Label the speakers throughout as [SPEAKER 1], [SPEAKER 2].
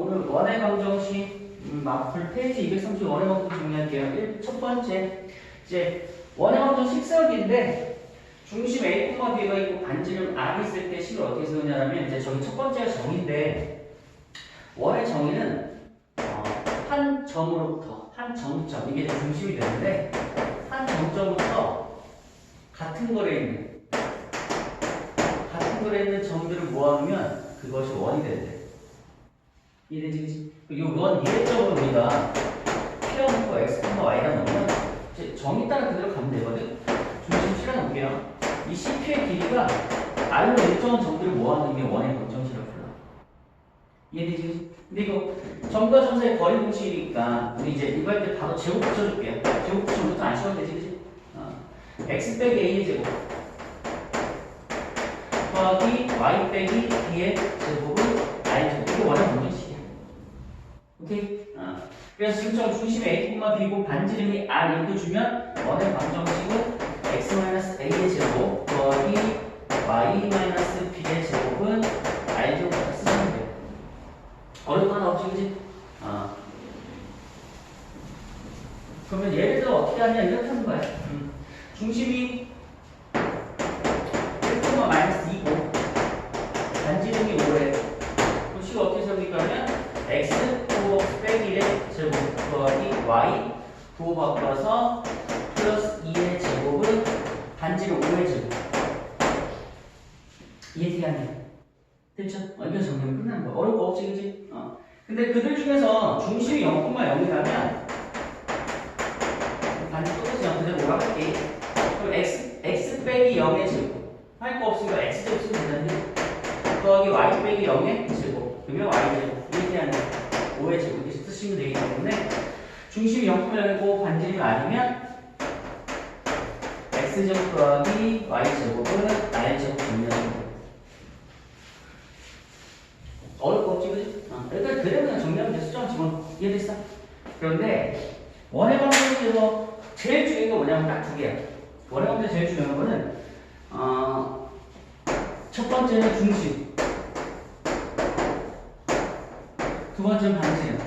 [SPEAKER 1] 오늘 원의 방정식 마플 페이지 230 원의 방정식 정리할게요. 첫 번째, 이제 원의 방정식 세우기인데 중심 A, B가 있고 반지름 R이 있을 때 식을 어떻게 세우냐면 이제 저기 첫 번째가 정의인데 원의 정의는 한 점으로부터 한 점점 이게 중심이 되는데 한 점점부터 같은 거리에 있는 점들을 모아놓으면 그것이 원이 된대. 이해되지, 그치? 이 원 이해점을 우리가 P하고 X, Y가 넣으면 이제 정의 따라 그대로 가면 되거든. 중심 실어놓을게요. 이 CP의 길이가 R로 일정한 점들을 모아놓으면 원의 방정식이라고 불러. 이해되지, 그치? 근데 이거 점과 점 사이 거리 공식이니까 우리 이제 이거 할 때 바로 제곱 붙여줄게요. 제곱 붙이면 안 쉬워도 되지, 그치? X 빼기 A의 제곱 더하기 Y 빼기 B의 제곱은 R의 제곱. 이거 원의 방정식이야. 오케이? 그래서 지금처럼 중심이 A, B고 반지름이 R을 주면 원의 방정식은 X-A의 제곱 더하기 Y-B의 제곱은 R의 제곱 쓰시면 돼요. 어려운 거 하나 없지, 그치? 그러면 예를 들어 어떻게 하냐 이렇게 하는 거야. 중심이 1,-2고 반지름이 5래. 그 식을 어떻게 세우니까 하면 X 부호박 빼기 1의 제곱 더하기 Y 부호박 바꿔서 플러스 2의 제곱은 반지름 5의 제곱. 이해되겠냐? 됐죠? 이렇게 정리하면 끝나는 거야. 어려울 거 없지, 그치? 근데 그들 중에서 중심이 0,0이라면 반지 똑같이 그대로 올라갈게. 그럼 X 빼기 0의 제곱. 할 거 없으니까 X 제곱 쓰면 되는데 더하기 Y 빼기 0의 제곱. 그러면 Y 제곱. 이렇게 5의 제곱. 이렇게 쓰시면 되기 때문에 중심이 0,0이고 반지름이 아니면 X 제곱 더하기 Y 제곱은 R 제곱 정리하는 거예요. 어려울 거 없지, 그지? 그러니까 그대로 그냥 정리하면 돼. 수정 지금 이해됐어? 그런데 원의 방정식에서 제일 중요한 게 뭐냐면 딱 두 개야. 원의 방정식 제일 중요한 거는 첫 번째는 중심, 두 번째는 반지름.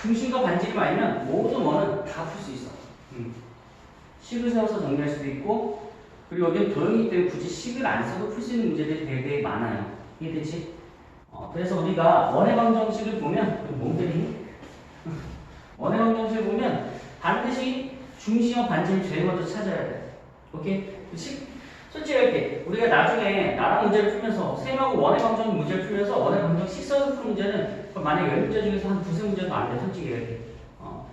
[SPEAKER 1] 중심과 반지름 아니면 모든 원은 다 풀 수 있어. 식을 세워서 정리할 수도 있고, 그리고 여기는 도형이기 때문에 굳이 식을 안 써도 풀 수 있는 문제들이 되게 많아요. 이해되지? 그래서 우리가 원의 방정식을 보면, 뭔들이? 원의 방정식을 보면 반드시 중심과 반지름 제일 먼저 찾아야 돼. 오케이? 솔직히 이렇게 우리가 나중에 나라 문제를 풀면서 셈하고 원의 방정 문제를 풀면서 원의 방정식 써서 푸는 문제는 만약에 10문제 중에서 한 두세 문제도 안 돼. 솔직히 이렇게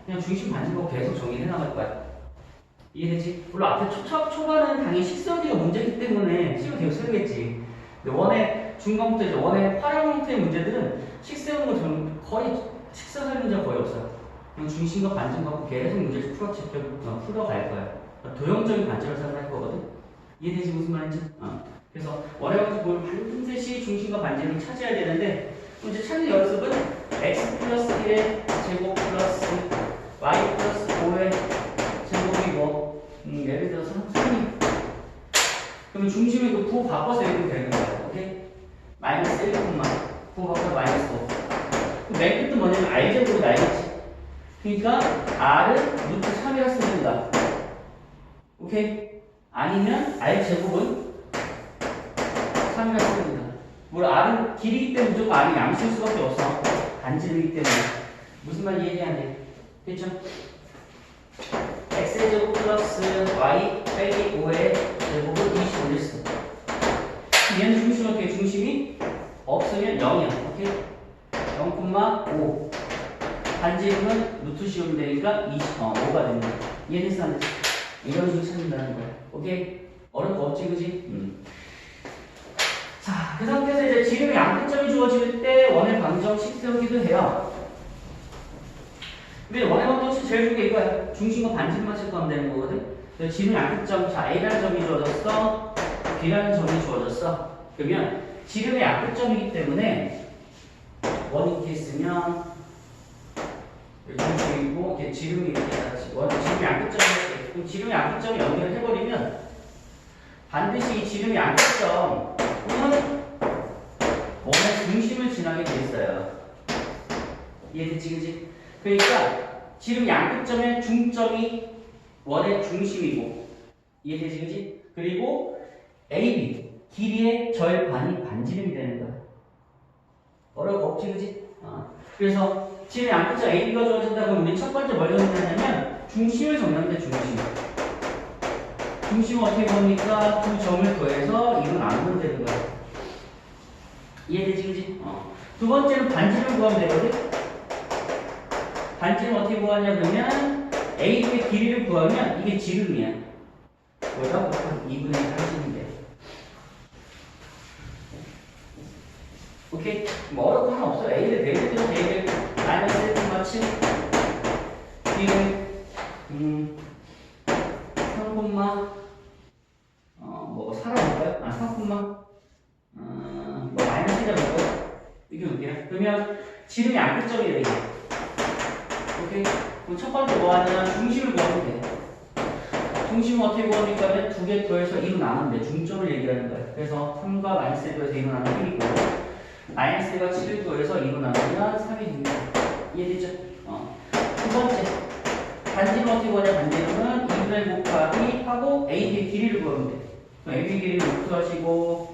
[SPEAKER 1] 그냥 중심 반지름 계속 정리해 나갈 거야. 이해되지? 물론 앞에 초반은 당연히 식서기가 문제이기 때문에 식을 계속 세우겠지. 근데 원의 중간부터 이제 원의 활용 형태의 문제들은 식 세우는 거 저는 거의 식서할 문제가 거의 없어요. 그냥 중심과 반지름 갖고 계속 문제를 풀어갈 거야. 도형적인 반지름을 사용할 거거든. 이해되지 무슨 말인지? 그래서 원의 방정식 보면 반드시 중심과 반지름을 찾아야 되는데 이제 찾는 연습은 x 플러스 1의 제곱 플러스 y 플러스 5의 제곱이고 예를 들어서 3이 그러면 중심의 그 부호 바꿔서 읽으면 되는 거야. 오케이? 마이너스 1, 부호 바꿔서 마이너스 5. 맨 끝은 뭐냐면 r 제곱이 나겠지. 그러니까 r은 루트 3이라 쓰면 된다. 오케이? 아니면 r 제곱은 3이라 쓰면 된다. 물론 r은 길이기 때문에 무조건 r이 양수일 수밖에 없어. 반지름이기 때문에. 무슨 말 이해해야 돼? 됐죠? x의 제곱 플러스 y 빼기 5의 제곱을 20 올렸어. 얘는 중심 어떻게? 중심이 없으면 0이야. 오케이? 0,5. 반지름은 루트 씌우면 되니까 5가 됩니다. 이해됐어? 안 됐어? 이런 식으로 찾는다는 거야. 오케이? 어려운 거 없지, 그지? 자, 그 상태에서 이제 지름의 양끝점이 주어질 때 원의 방정식 세우기도 해요. 근데 원의 방정식 제일 중요한 게 이거야. 중심과 반지름만 체크하면 되는 거거든. 그래서 지름 양끝점, 자, A라는 점이 주어졌어. B라는 점이 주어졌어. 그러면 지름의 양끝점이기 때문에 원이 이렇게 있으면 중심이고 이렇게 지름이 이렇게 같이 지름의 양끝점이 그럼 지름의 양끝점을 연결을 해버리면 반드시 이 지름의 양끝점은 이해됐지, 그지? 그러니까 지금 양끝점의 중점이 원의 중심이고, 이해되지, 그지? 그리고 AB, 길이의 절반이 반지름이 되는 거야. 어려울 거 없지, 그지? 그래서 지금 양끝점 AB가 주어진다 그러면 우리 첫 번째 뭘 정리하냐면 중심을 정리하면 돼, 중심. 중심은 어떻게 보니까 두 점을 더해서 이거 나누면 되는 거야. 이해되지, 그지? 두 번째는 반지름 구하면 되거든? 반지름 어떻게 구하냐 그러면 AB의 길이를 구하면 이게 지름이야. 뭐다? 2분의 1 하시면 돼. 오케이? 뭐 어려운 거 하나 없어. A를 내려도 A를 마이너스 1,7 B를 3, 뭐 살아볼까요? 3, 뭐 마이너스 1을 볼까요? 이게 볼게요. 그러면 지름이 양끝점이에요, 이게. 오케이? 그럼 첫 번째 뭐 하냐? 중심을 구하면 돼. 중심은 어떻게 구합니까? 두 개 더해서 2로 나누는데 중점을 얘기하는 거예요. 그래서 3과 마이너스 1 더해서 2로 나누면 1이고 마이너스 1과 7을 더해서 2로 나누면 3이 됩니다. 이해되죠? 두 번째 반지름 어떻게 구하냐? 반지름은 2분의 곱하기 하고 AB의 길이를 구하면 돼. 그럼 AB의 길이를 목표하시고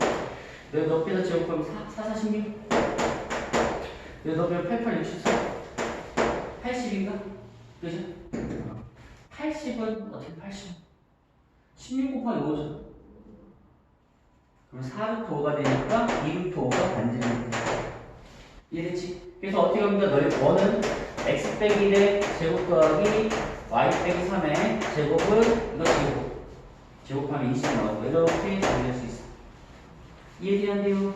[SPEAKER 1] 여기 높이에서 제곱하면 4, 46 여기 높이면 8, 8, 64 80인가? 그죠? 80은 어떻게 80? 16 곱하기 5죠. 그럼 4루트 5가 되니까 2루트 5가 반지름이 돼. 이해됐지? 그래서 어떻게 합니까? 너희 원은 x 빼기 1의 제곱 더하기 y 빼기 3의 제곱은 이거 제곱하면 20 나오고 이렇게 정리할 수 있어. 이해되는데요?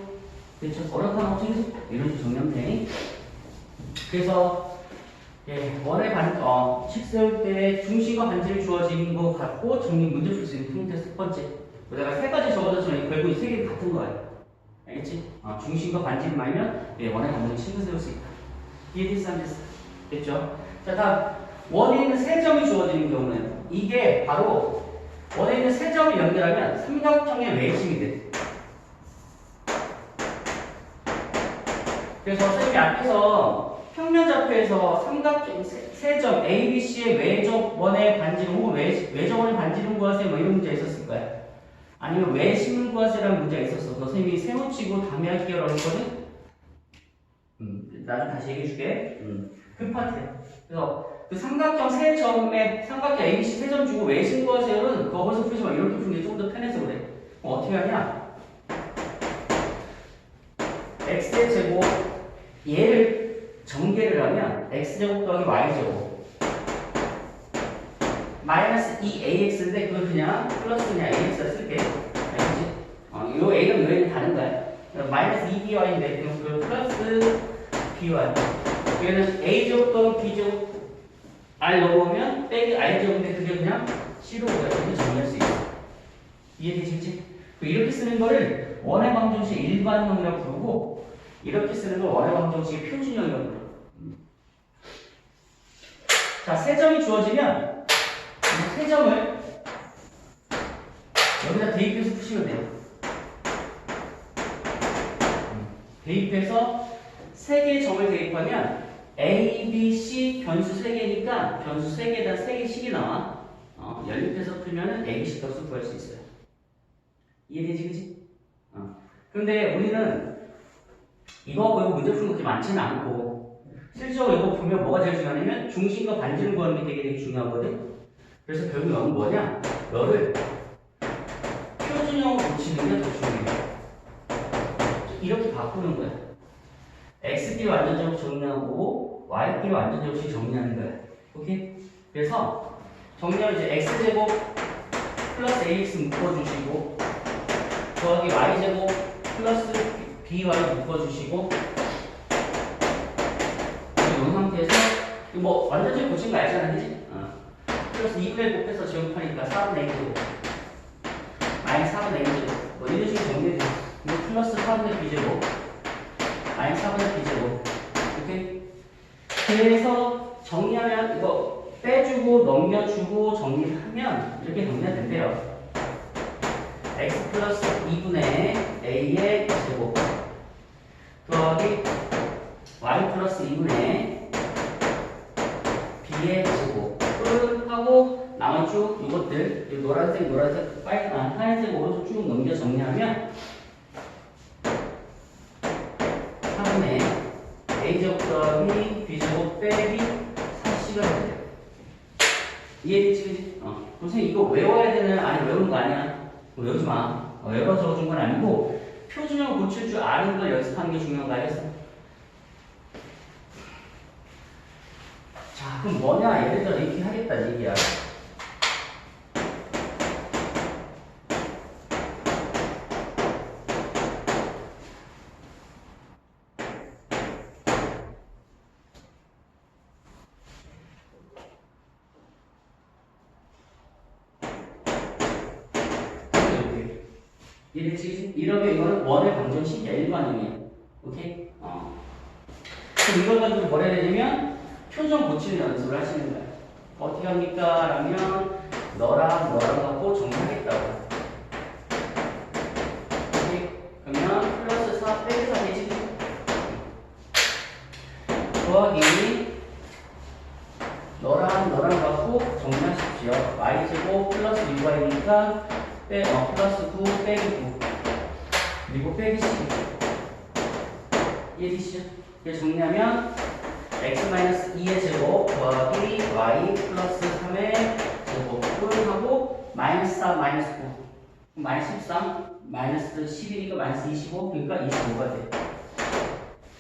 [SPEAKER 1] 그렇죠? 어렵다는 없지? 이런 식으로 정리하면 돼. 그래서 원의 식 세울 때 중심과 반지름이 주어진 것 같고 정리 문제 풀 수 있는 포인트 첫 번째. 내가 세 가지 적어줬지만 결국 이 세 개 같은 거예요. 알겠지? 중심과 반지름 알면 원의 반지름 식을 세울 수 있다. 이해됐어, 안 됐어? 됐죠? 자, 다음 원에 있는 세 점이 주어지는 경우는 이게 바로 원에 있는 세 점을 연결하면 삼각형의 외심이 돼. 그래서 선생님이 앞에서 평면 좌표에서 삼각형 세 점 A, B, C의 외접원의 반지름 혹은 외접원의 반지름 구하세요 뭐 이런 문제 있었을 거야. 아니면 외심을 구하세요라는 문제가 있었어. 선생님이 세모치고 담해할게요라고 했거든. 나중에 다시 얘기해줄게. 그 파트야. 그래서 그 삼각형 세 점에 삼각형 A, B, C 세 점 주고 외심 구하세요는 그거 벌써 풀지 마. 이렇게 푸는 게 좀 더 편해서 그래. 그럼 어떻게 하냐? x의 제곱 얘를 전개를 하면 x제곱 더하기 y제곱 마이너스 2ax인데 그걸 그냥 플러스 그냥 ax라 쓸게. 알겠지? 요 a는 요 a는 다른 거야. 마이너스 2by인데 그럼 플러스 by 얘는 a제곱 더하기 b제곱 r 넣어보면 빼기 r제곱인데 그게 그냥 c로 이렇게 정리할 수 있어. 이해되시지? 이렇게 쓰는 거를 원의 방정식 일반형이라고 부르고 이렇게 쓰는 걸 원의 방정식의 표준형이라고 부르고. 자, 세 점이 주어지면 이 세 점을 여기다 대입해서 푸시면 돼요. 대입해서 세 개의 점을 대입하면 A, B, C 변수 세 개니까 변수 세 개에다 세 개씩이 나와. 연립해서 풀면은 A, B, C 값을 구할 수 있어요. 이해되지, 그지? 근데 우리는 이거 보고 문제 푸는 거 그렇게 많지는 않고 실제로 이거 보면 뭐가 제일 중요하냐면 중심과 반지름 구하는 게 되게 중요하거든. 그래서 결국 너는 뭐냐? 너를 표준형으로 고치는 게 더 중요해. 이렇게 바꾸는 거야. x끼리 완전제곱 정리하고 y끼리 완전제곱씩 정리하는 거야. 오케이? 그래서 정리하면 이제 x제곱 플러스 ax 묶어주시고 더하기 y제곱 플러스 by 묶어주시고 이런 상태에서 뭐 완전제곱 고친 거 알잖아, 그지? 플러스 2분의 곱해서 제곱하니까 4분의 a제곱 마이너스 4분의 a제곱 뭐 이런 식으로 정리해줘. 이거 플러스 4분의 b제곱 마이너스 4분의 b제곱. 오케이? 그래서 정리하면 이거 빼주고 넘겨주고 정리하면 이렇게 정리가 된대요. x 플러스 2분의 a의 제곱 더하기 y 플러스 2분의 노란색, 노란색, 빨간, 하얀색 오른쪽 쭉 넘겨 정리하면 3분의 A제곱 더하기 B제곱 빼기 4C가 돼요. 이해되지, 그지? 선생님 이거 외워야 되는, 아니 외우는 거 아니야. 외우지 마. 외워 적어준 건 아니고 표준형 고칠 줄 아는 걸 연습하는 게 중요한 거 알겠어? 자, 그럼 뭐냐? 예를 들어 이렇게 하겠다는 얘기야. 이해되지? 이러면 이거는 원을 방정식이야. 일반형이야. 오케이? 그럼 이걸 가지고 뭘 해야 되냐면 표정 고치는 연습을 하시는 거야. 어떻게 합니까? 라면 너랑 갖고 정리하겠다고. 오케이? 그러면 플러스 4 빼기 4 되지? 더하기 너랑 갖고 정리하십시오. y제곱 플러스 6y니까 플러스 9 빼기 9 그리고 빼기 10 이해되시죠? 이제 정리하면 x-2의 제곱 더하기 y 플러스 3의 제곱을 하고 마이너스 4 마이너스 9 마이너스 13 마이너스 10이니까 마이너스 25 그러니까 25가 돼.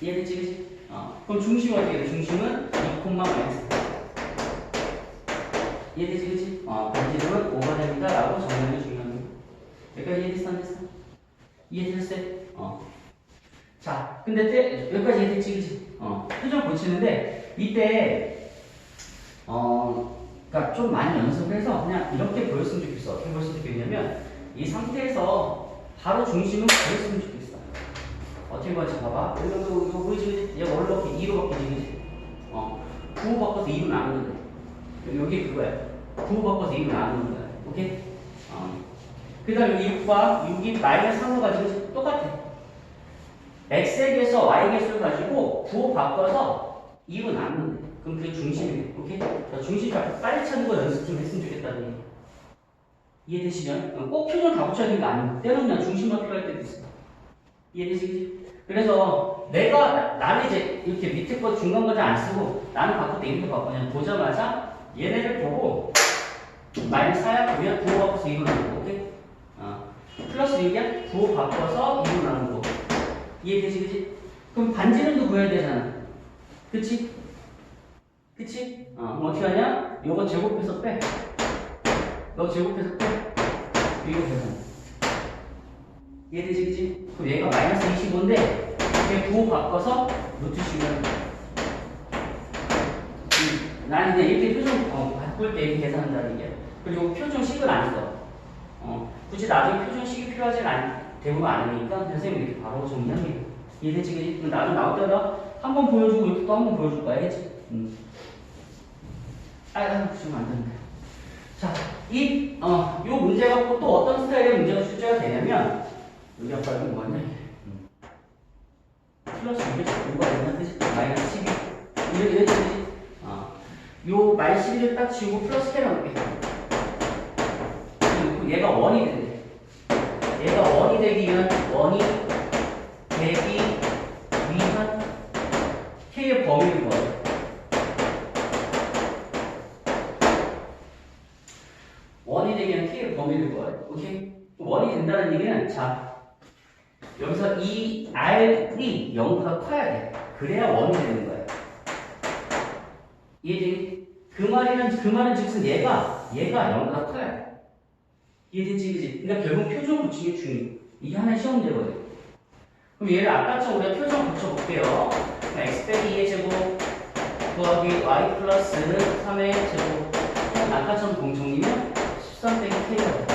[SPEAKER 1] 이해되지? 그치? 그럼 중심은 어떻게 돼? 중심은 2, 마이너스 이해되지? 그치? 반지름은 5가 됩니다 라고 정리하는 게 중요한 거야. 여기까지 이해됐어? 안 됐어? 이해됐어요? 자, 근데 여기까지 이해됐지? 그치? 표정 고치는데 이때 그러니까 좀 많이 연습을 해서 그냥 이렇게 보였으면 좋겠어. 어떻게 보였으면 좋겠냐면 이 상태에서 바로 중심은 보였으면 좋겠어. 어떻게 보지? 봐봐. 이거 보이지? 얘가 뭘로 바뀌? 2로 바뀌지? 9 바꿔서 2로 나누는 거야. 여기 그거야. 9 바꿔서 2로 나누는 거야. 오케이? 그 다음에 6이 마이너스 3로 가지고 똑같아. x에게서 y 개수를 가지고 9 바꿔서 2로 나누는 거야. 그럼 그게 중심이에요. 오케이? 중심 잡고 빨리 찾는 거 연습 좀 했으면 좋겠다는 얘기. 이해되시죠? 꼭 표정 다 붙여야 되는 거 아니야. 때로는 그냥 중심만 필요할 때도 있어. 이해되시겠지? 그래서 나는 이제 이렇게 밑에 거 중간 거지 안 쓰고 나는 바꿔 내기도 바꿔 그냥 보자마자 얘네를 보고 마이너스 4야 그러면 9 바꿔서 2로 나누고 오케이? 플러스 6이야? 9 바꿔서 2로 나누고 이해되지? 그치? 그럼 반지름도 구해야 되잖아. 그치? 그치? 그럼 어떻게 하냐? 요거 제곱해서 빼. 너 제곱해서 빼. 이거 계산. 이해되지? 그치? 그럼 얘가 마이너스 25인데 얘 9 바꿔서 루트식을 나는 이제 이렇게 표정 바꿀 때 이렇게 계산한다는 얘기야. 그리고 표정식을 안 써. 굳이 나중에 표정식이 필요하진 대부분 않으니까 선생님이 이렇게 바로 정리하는 게 이해되지? 그치? 그럼 나중에 나올 때마다 한 번 보여주고 이렇게 또 한 번 보여줄 거야. 알겠지? 지금 안 된다. 자, 요 문제 갖고 또 어떤 스타일의 문제가 출제가 되냐면, 여기 아까 이거 뭐였냐? 플러스 6이 뭐가 되냐? 그치? 마이너스 12. 이렇게 되지? 요 마이너스 12를 딱 지우고 플러스 K를 넣을게. 그리고 얘가 원이 된대. 얘가 원이 되기 위한, 원이 되기 위한 K의 범위를 구하자. 원이 되면 K의 범위를 구하래. 오케이? 원이 된다는 얘기는, 자, 여기서 이 R이 0보다 커야 돼. 그래야 원이 되는 거야. 이해되니? 그 말은 즉슨 얘가 0보다 커야 돼. 이해되지? 그지? 그러니까 결국 표정 붙이기 중요해. 이게 하나의 시험 문제거든. 그럼 얘를 아까처럼 우리가 표정 붙여볼게요. x 빼기 2의 제곱 더하기 y 플러스 3의 제곱. 아까처럼 공정이면 13 빼기 k가 돼.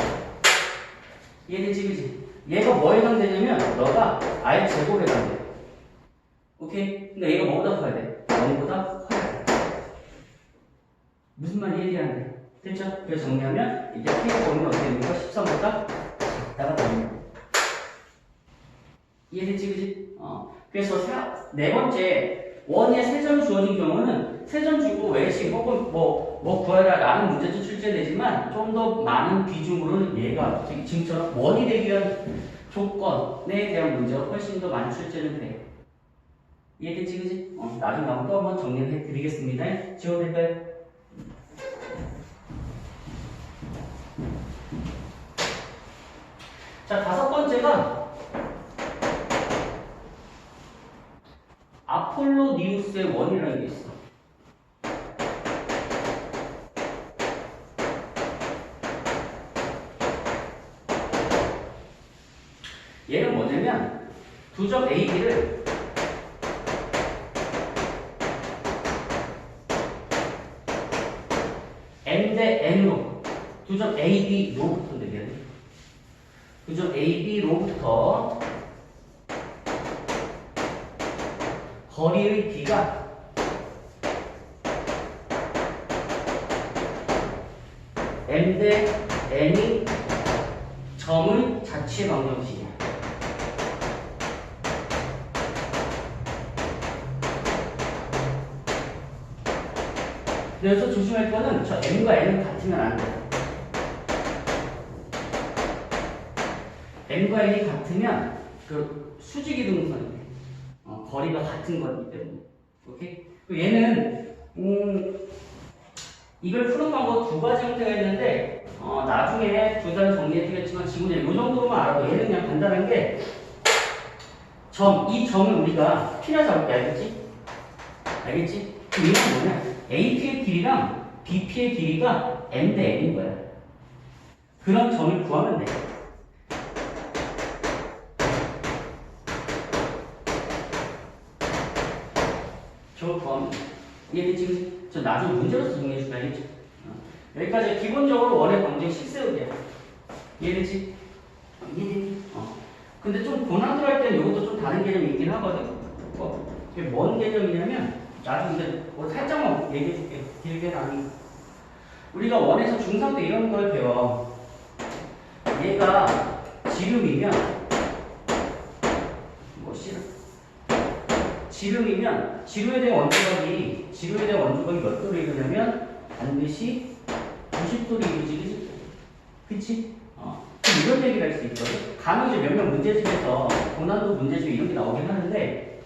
[SPEAKER 1] 이해되지? 그지? 얘가 뭐에 해당되냐면 너가 i 제곱에 해당돼. 오케이? 그러니까 얘가 뭐보다 커야 돼? 0보다 커야 돼. 무슨 말이 이해돼야 돼? 됐죠? 그래서 정리하면 이게 k의 범위는 어떻게 됩니까? 13보다 작다가 됩니다. 이해됐지? 그지? 그래서 네 번째 원의 세점 주어진 경우는 세점 주고 외심 혹은 뭐 뭐 구하라라는 문제도 출제되지만 좀 더 많은 비중으로는 얘가 지금처럼 원이 되기 위한 조건에 대한 문제가 훨씬 더 많이 출제는 돼. 이해됐지, 그지? 나중에 한번 또 한번 정리해 드리겠습니다. 지워될까요? 자, 5번째가 아폴로니우스의 원이라는 게 있어. 얘는 뭐냐면 두점 AB를 M 대 N으로 두점 AB로부터 되게 두점 AB로부터 거리의 B가 M 대 N이 점의 자체 방정식이야. 그래서 조심할 거는 저 M과 N은 같으면 안 돼. M과 N이 같으면 그 수직이동선이 돼. 거리가 같은 거기 때문에. 오케이? 얘는 이걸 푸는 방법 2가지 형태가 있는데 나중에 둘 다 정리해 드리겠지만 지금은 이 정도로만 알아도 얘는 그냥 간단한 게 이 점을 우리가 P라 잡을게. 알겠지? 알겠지? 그 이유는 뭐냐? AP의 길이랑 BP의 길이가 M 대 N인 거야. 그런 점을 구하면 돼. 저걸 구하면 돼. 이해됐지? 저 나중에 문제로서 정리해 줄게. 알겠지? 여기까지 기본적으로 원의 방정식 세우기야. 이해됐지? 이해됐니? 근데 좀 고난도할 때는 이것도 좀 다른 개념이 있긴 하거든. 이게 뭔 개념이냐면 나중에 이제 살짝만 얘기해 줄게. 길게는 아니고. 우리가 원에서 중3 때 이런 걸 배워. 얘가 지름이면 뭐 지름이면 지루에 대한 원주각이 몇 도로 이루냐면 반드시 90도로 이루지. 그치? 이런 얘기를 할 수 있거든. 간혹 이제 몇몇 문제집에서 고난도 문제집에 이런 게 나오긴 하는데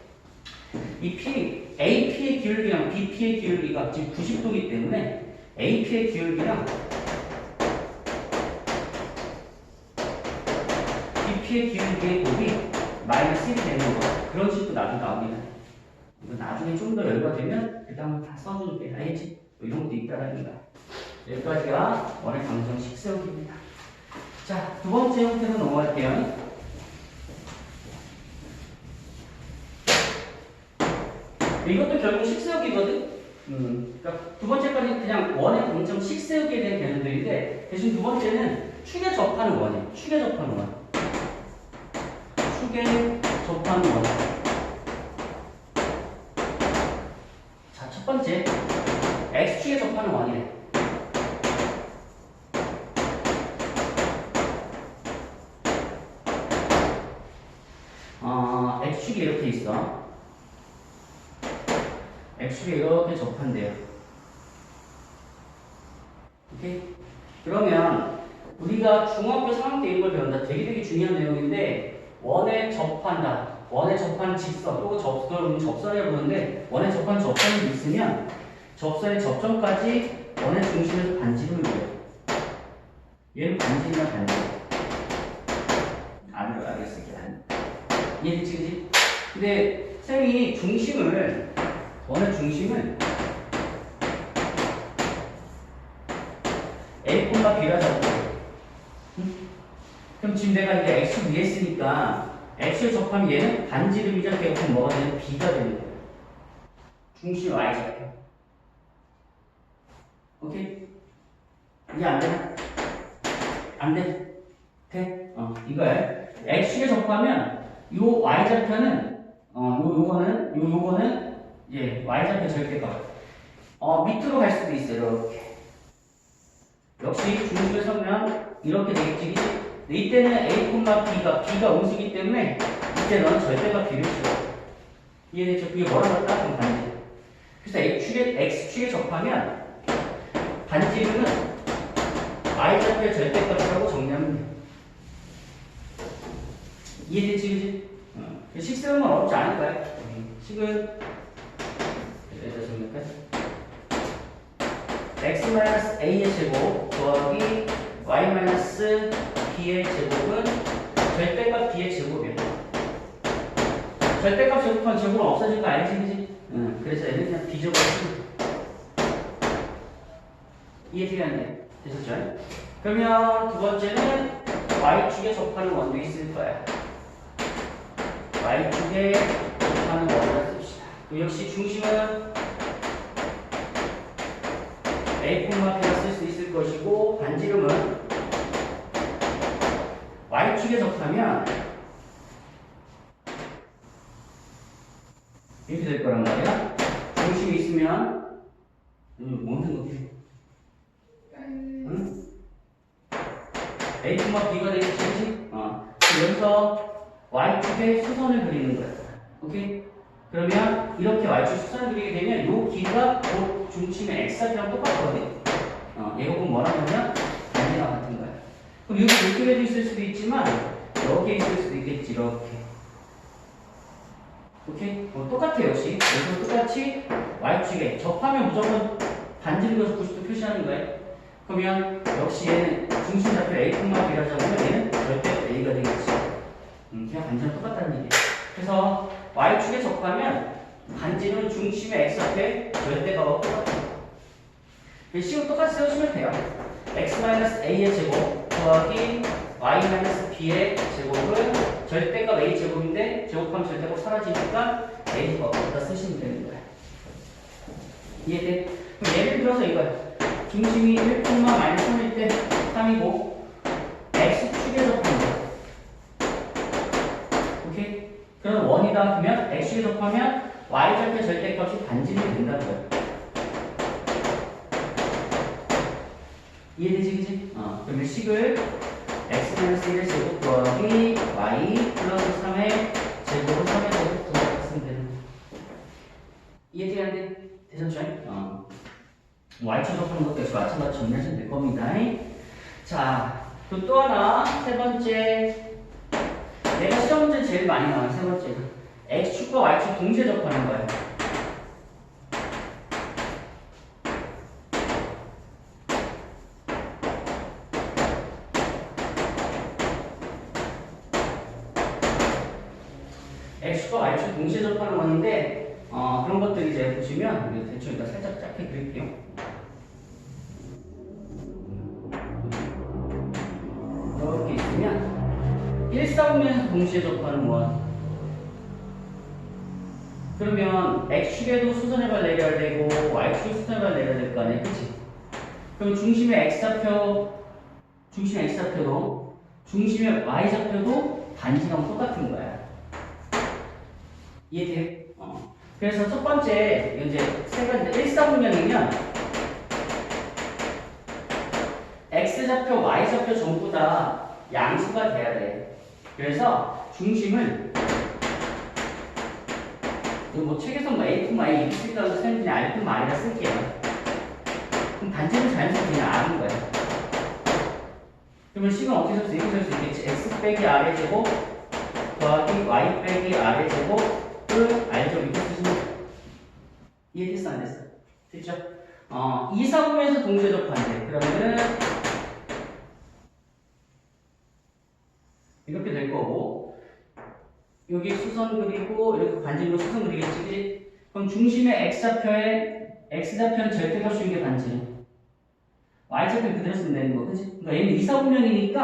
[SPEAKER 1] 이 AP의 기울기랑 BP의 기울기가 지금 90도이기 때문에 AP의 기울기랑 BP의 기울기의 곱이 마이너스 1이 되는 거. 그런 식도 나중에 나옵니다. 이거 나중에 좀 더 여유가 되면 그때 한번 다 써줄게. 알겠지? 이런 것도 있다라는 거야. 여기까지가 원의 방정식 세우기입니다. 자, 2번째 형태로 넘어갈게요. 이것도 결국 식세우기거든? 그러니까 2번째까지는 그냥 원의 방정식 세우기에 대한 개념들인데 대신 2번째는 축에 접하는 원이에요. 축에 접하는 원. 축에 접하는 원. 자, 첫 번째 X축에 접하는 원이래. X축이 이렇게 있어. X축이 이렇게 접한대요. 오케이? 그러면 우리가 중학교 3학년 때 이런 걸 배운다. 되게 중요한 내용인데 원에 접한다. 원에 접한 직선 또는 접선이라고 부르는데 원에 접한 접선이 있으면 접선의 접점까지 원의 중심에서 반지름을 그려. 얘는 반지름이나 반지름. 안 알겠어. 이해됐지, 그지? 근데 쌤이 원의 중심을 A, B라 잡고 그럼 지금 내가 이제 X 위에 쓰니까 X에 접하면 얘는 반지름이자 걔가 뭐가 되는 B가 되는 거예요. 중심 Y 잡혀. 오케이? 이게 안 되나? 안 돼? 돼? 이거야. X에 접하면 요 Y좌표는 요거는 예, Y좌표 절대값. 밑으로 갈 수도 있어요. 이렇게. 역시 중심에 서면 이렇게 되겠지. 근데 이때는 A, B가 음수기 때문에 이때 너는 절대값 B를 줘. 이해됐죠? 그게 뭐라고 할까? 반지. 그래서 X축에 접하면 반지름은 y좌표의 절대값이라고 정리하면 돼. 이해되지, 그지? 식 세우면 어렵지 않을 거야. 식은 여기다 정리할까? x-a의 제곱 더하기 y-b의 제곱은 절대값 b의 제곱이야. 절대값 제곱하면 제곱은 없어진 거 알지, 그지? 그래서 얘는 그냥 비제곱을 쓰면 돼. 이해되겠네? 됐었죠? 그러면 두 번째는 y축에 접하는 원도 있을 거야. y축에 접하는 원을 씁시다. 역시 중심은 a, b가 쓸 수 있을 것이고 반지름은 y축에 접하면 이렇게 될 거란 말이야. 중심이 있으면 뭔 생각해? 응? a, b가 되겠지? 여기서 y축에 수선을 그리는 거야. 오케이? 그러면 이렇게 y축 수선을 그리게 되면 이 길이가 그 중심의 x좌표랑 똑같거든. 얘가 꼭 뭐라고 하면 반지랑 같은 거야. 그럼 여기 이쪽에도 있을 수도 있지만 여기에 있을 수도 있겠지. 이렇게. 오케이? 똑같아요. 역시. 여기서 똑같이 y축에 접하면 무조건 반지름에서 90도 표시하는 거예요. 그러면 역시 얘는 중심 좌표 a, b라고 하면 얘는 절대 a가 되겠지. 그냥 반지름 똑같다는 얘기예요. 그래서 y축에 접하면 반지름 중심의 x좌표에 절대값하고 똑같아요. 식은 똑같이 세우시면 돼요. x-a의 제곱 더하기 y-b의 제곱은 절대값 a 제곱인데 제곱하면 절대값 사라지니까 a 제곱 갖다 쓰시면 되는 거예요. 이해돼? 그럼 예를 들어서 이거예요. 중심이 1,-3일 때 3이고 x축에 접합니다. 오케이? 그럼 원이다 그러면 x축에 접하면 y좌표 절대값이 반지름이 된다는 거예요. 이해되지, 그지? 그러면 식을 x-1의 제곱 더하기 y 플러스 3의 제곱을 3의 제곱 더하기 쓰면 되는 거야. 이해되는데? 되셨죠? y축 접하는 것도 역시 마찬가지로 정리하시면 될 겁니다. 자, 또 하나, 세 번째. 내가 시험 문제 제일 많이 나와요, 세 번째가. x축과 y축 동시에 접하는 거예요. x축과 y축 동시에 접하는 건데, 그런 것들 이제 보시면, 대충 일단 살짝 짧게 그릴게요. 이렇게 있으면, 1사분면에서 동시에 접하는 원. 그러면 x축에도 수선해발 내려야 되고, y축에 수선해발 내려야 될 거 아니야, 그치? 그럼 중심의 x좌표도, 중심의 y좌표도 반지랑 똑같은 거야. 이해돼요? 그래서 첫 번째, 이제 세 가지, 1사분면이면 x좌표, y좌표 전부 다 양수가 돼야 돼. 그래서 중심을, 뭐 책에서 뭐 a, y 이렇게 쓰니까 그냥 r, r이라 쓸게요. 그럼 반지름 자연스럽게 그냥 r인 거야. 그러면 식은 어떻게 쓸 수 있겠지? 이렇게 쓸 수 있겠지. x 빼기 r의 제곱 더하기 y 빼기 r의 제곱 알죠? 이거 쓰시면 이해됐어? 안 됐어? 됐죠? 2사분면에서 동시에 접하는데 그러면은 이렇게 될 거고 여기 수선 그리고 이렇게 반지름으로 수선 그리겠지? 그치? 그럼 중심의 x좌표는 절대값 게 반지름 y좌표는 그대로 쓰면 되는 거 그치? 그러니까 얘는 2사분면이니까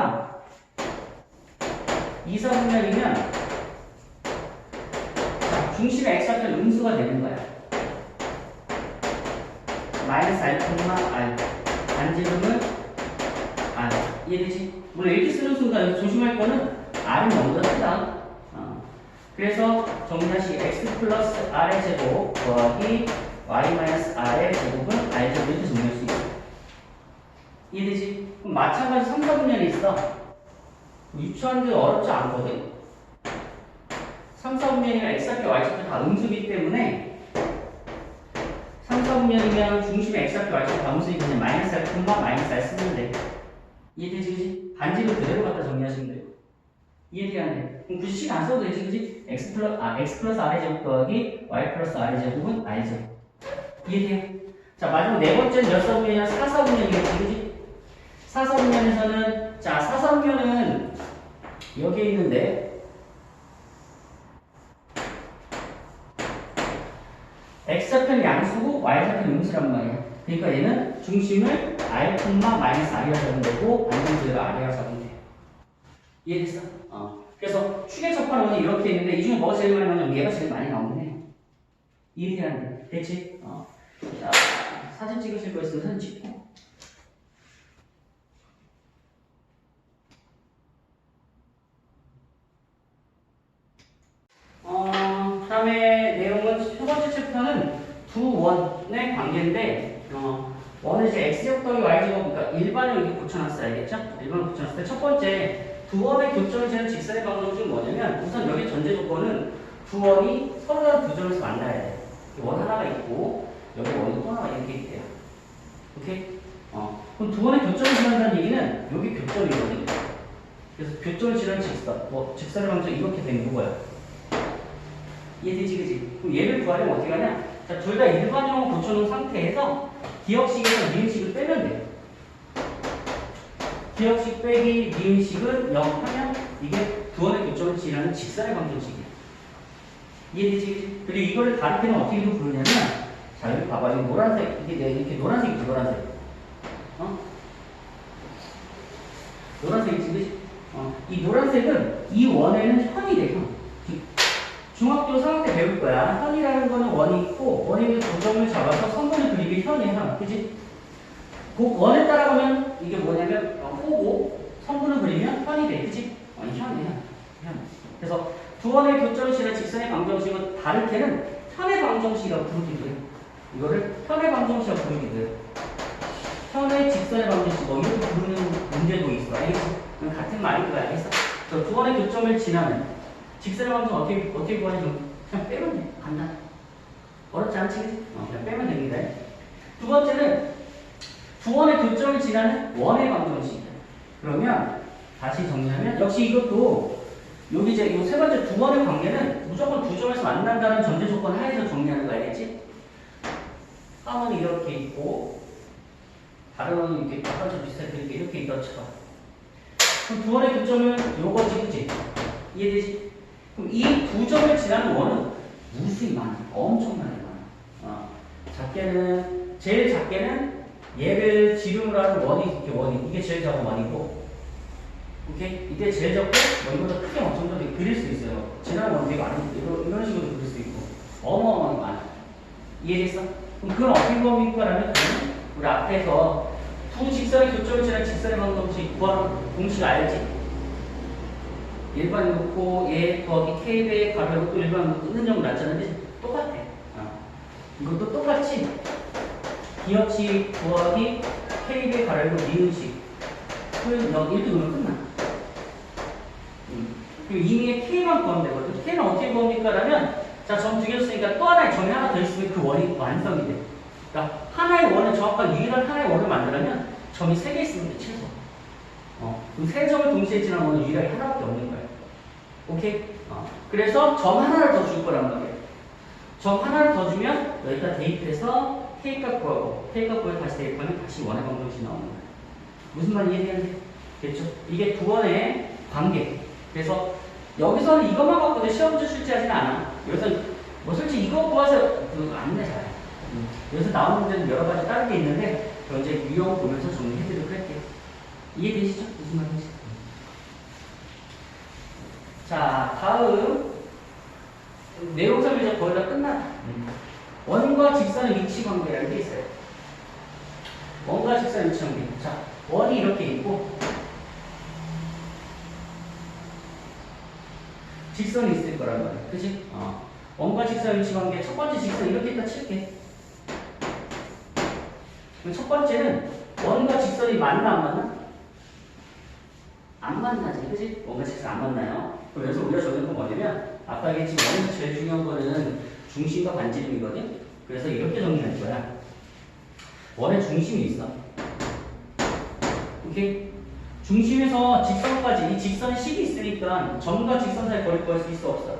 [SPEAKER 1] 2사분면이면 중심의 x좌표는 음수가 되는 거야. 마이너스 r, r. 반지름은 r. 이해되지? 물론 이렇게 쓰는 순간 조심할 거는 r은 너무 크다. 그래서 정리하시 x 플러스 r의 제곱 더하기 y 마이너스 r의 제곱은 r 제곱 이렇게 정리할 수 있어. 이해되지? 그럼 마찬가지로 3, 4분면이 있어. 유추하는 게 어렵지 않거든. 3, 4분면이나 x좌표, y좌표 다 음수기 때문에 3, 4분면 4사분면이면 중심에 x좌표 y좌표 다음수니 그냥 마이너스 r 콤마 마이너스 r 쓰면 돼. 이해되지, 그지? 반지를 그대로 갖다 정리하시면 돼요. 이해돼야 돼. 그럼 굳이 식 안 써도 되지, 그지? x 플러스 r의 제곱 더하기 y 플러스 r의 제곱은 i죠. 이해돼요? 자, 마지막 네 번째는 몇 사분면이냐? 4사분면이겠지, 그지? 4사분면에서는, 자, 4사분면은 여기에 있는데, x좌표는 양수고 y좌표는 음수란 말이야. 그러니까 얘는 중심을 r, 마이너스 r이라 잡으면 되고 반전제가 r이라 잡으면 돼. 이해됐어? 그래서 축의 접근원이 이렇게 있는데 이 중에 뭐가 제일 많이 나오냐면 얘가 제일 많이 나오긴 해. 이해돼야 돼. 됐지? 자, 사진 찍으실 거 있으면 사진 찍고. 다음에 내용은 첫 번째 챕터는 두 원의 관계인데, 원은 이제 x제곱 더하기 y제곱, 그러니까 일반을 이렇게 붙여놨어요. 알겠죠? 일반을 붙여놨을 때 첫 번째, 두 원의 교점을 재는 직선의 방정식이 뭐냐면, 우선 여기 전제 조건은 두 원이 서로 다른 두 점에서 만나야 돼. 원 하나가 있고, 여기 원이 또 하나가 이렇게 있대요. 오케이? 그럼 두 원의 교점을 지난다는 얘기는 여기 교점이거든요. 그래서 교점을 지나는 직선, 직선의 방정이 이렇게 되는 거고요. 이해되지, 그지? 그럼 얘를 구하려면 어떻게 하냐? 자, 둘 다 일반형을 고쳐놓은 상태에서 기억식에서 니은식을 빼면 돼요. 기억식 빼기 니은식은 0 하면 이게 두 원의 교점을 지나는 직선의 방정식이야. 이해되지, 그지? 그리고 이걸 다를 때는 어떻게 부르냐면, 자, 여기 봐봐. 이 노란색, 이게 이렇게 노란색이지, 노란색. 노란색이지, 그지? 이 노란색은 이 원에는 현이 돼, 현. 중학교 3학년 때 배울 거야. 현이라는 거는 원이 있고, 원에 있는 고점을 잡아서 선분을 그리기 현이야. 그지? 그 원에 따라가면 이게 뭐냐면, 호고, 선분을 그리면 현이 돼. 그지? 현이야. 현. 그래서 두 원의 교점을 지나는 직선의 방정식은 다를 때는 현의 방정식이라고 부르기도 해요. 이거를 현의 방정식이라고 부르기도 해요. 현의 직선의 방정식, 이렇게 부르는 문제도 있어. 알겠지? 같은 말인 거야. 알겠어? 두 원의 교점을 지나는 직선의 방정 어떻게 구하냐? 그냥 빼면 돼. 간단해. 어렵지 않지? 그냥 빼면 됩니다. 두 번째는 두 원의 교점을 지나는 원의 방정식이야. 그러면 다시 정리하면 역시 이것도 여기 이제 이 세 번째 두 원의 관계는 무조건 두 점에서 만난다는 전제 조건 하에서 정리하는 거 알겠지? 하원이 이렇게 있고 다른 원은 이렇게 약간 비슷하게 이렇게 있다처럼. 그럼 두 원의 교점은 요거지, 그치? 이해되지? 그럼 이 두 점을 지나는 원은 무수히 많아. 엄청나게 많아. 제일 작게는 얘를 지름으로 하는 원이, 이게 제일 작은 원이고, 오케이? 이게 제일 작고, 이거보다 크게 엄청 더 그릴 수 있어요. 지나는 원 되게 많이, 이런 식으로 그릴 수 있고, 어마어마하게 많아. 이해됐어? 그럼 그건 어떻게 구합니까? 라면, 우리 앞에서 두 직선의 교점을 지나는 직선의 방정식 구하는 공식 알지? 일반 놓고 얘 더하기 k배의 가로하고 또 일반 놓고 은은형 났잖아. 똑같아. 이것도 똑같이 기억식 더하기 k배의 가로하고 니은식 이렇게 놓으면 끝나. 그리고 이미의 k만 구하면 되거든. k는 어떻게 구합니까? 라면 자, 점 두 개 줬으니까 또 하나의 점이 하나 더 있으면 그 원이 완성이 돼. 그러니까 하나의 원을 정확한 유일한 하나의 원을 만들려면 점이 3개 있으면 돼, 최소. 그럼 세 점을 동시에 지나는 원은 유일하게 하나밖에 없는 거야. 오케이? 그래서 점 하나를 더 줄 거란 말이에요. 점 하나를 더 주면 여기다 대입해서 K값 구하고 K값 구해 다시 대입하면 다시 원의 방정식이 나오는 거예요. 무슨 말 이해되는지? 됐죠? 이게 두 원의 관계. 그래서 여기서는 이것만 갖고도 시험 문제 출제하지는 않아. 여기서 뭐 솔직히 이거 구해서 안 내, 잘. 여기서 나오는 문제는 여러 가지 다른 게 있는데 그건 이제 유형 보면서 정리해드리도록 할게요. 이해되시죠? 무슨 말인지? 자, 다음 내용 설명 이제 거의 다 끝났다. 원과 직선의 위치 관계라는 게 있어요. 원과 직선의 위치 관계. 자, 원이 이렇게 있고 직선이 있을 거란 말이야. 그치? 원과 직선의 위치 관계. 첫 번째 직선 이렇게 딱 칠게. 첫 번째는 원과 직선이 만나 안 만나? 안 만나지. 그치? 원과 직선 안 만나요. 그래서 우리가 적는 건 뭐냐면 아까 얘기했지만 원에서 제일 중요한 거는 중심과 반지름이거든. 그래서 이렇게 정리할 거야. 원의 중심이 있어. 오케이? 중심에서 직선까지 이 직선에 식이 있으니까 점과 직선 사이 거리를 구할 수 있어 없어?